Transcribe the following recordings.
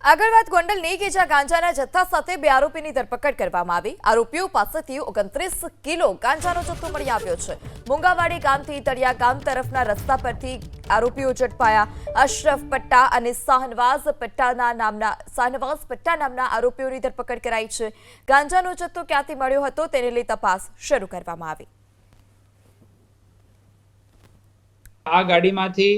આગળ વાત ગોંડલની કે જ્યાં ગાંજાના જથ્થા સાથે 2 આરોપીની ધરપકડ કરવામાં આવી। આરોપીઓ પાસેથી 29 કિલો ગાંજાનો જથ્થો મળી આવ્યો છે। મુંગાવાડી ગામથી તળિયા ગામ તરફના રસ્તા પરથી આરોપીઓ ઝડપાયા। અશરફ પટ્ટા અને શાહનવાઝ પટ્ટા નામના આરોપીઓની ધરપકડ કરાઈ છે। ગાંજાનો જથ્થો ક્યાંથી મળ્યો હતો તેને લઈ તપાસ શરૂ કરવામાં આવી। આ ગાડીમાંથી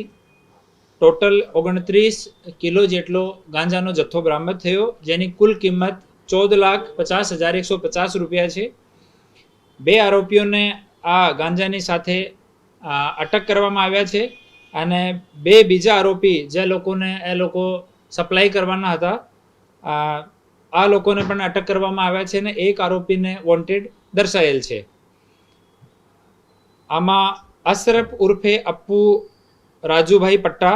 टोटल 29 किलो जेटलो गांजानो जत्थो बरामद थयो, जेनी कुल किंमत 14,50,150 रुपया है। 2 आरोपीओने आ गांजानी साथे अटक करवामां आव्या छे अने 2 बीजा आरोपी जे लोकोने ए लोको सप्लाय करवाना हता आ लोकोने पण अटक करवामां आव्या छे ने एक आरोपीने वॉन्टेड दर्शायेल छे। आमां अशरफ उर्फे अप्पू राजूभाई पट्टा,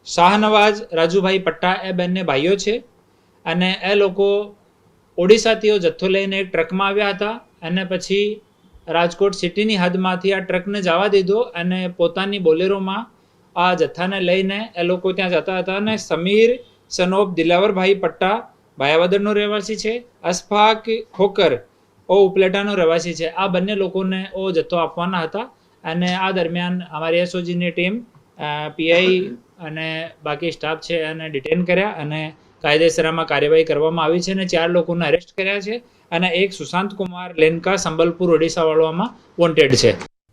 शाहनवाज राजूभाई पट्टा ए बंने भाईओ छे अने ए लोको ओडिशाथी जत्थो लईने एक ट्रकमां आव्या हता अने पछी राजकोट सिटीनी हदमांथी आ ट्रकने जवा दीधो अने पोतानी बोलेरोमां आ जत्थाने लईने ए लोको त्यां जता हता अने समीर सनोब दिलावरभाई पट्टा भायावदरनो રહેવાસી છે, અશફાક ખોકર ओ ઉપલેટાનો રહેવાસી છે। आ बंने लोकोने ओ जत्थो आपवाना हता અને આ દરમિયાન અમારી એસઓજીની ટીમ પીઆઈ અને બાકી સ્ટાફ છે અને ડિટેન કર્યા અને કાયદેસરમાં કાર્યવાહી કરવામાં આવી છે અને 4 લોકોને અરેસ્ટ કર્યા છે અને એક સુશાંત કુમાર લેનકા સંબલપુર ઓડિશાવાળામાં વોન્ટેડ છે।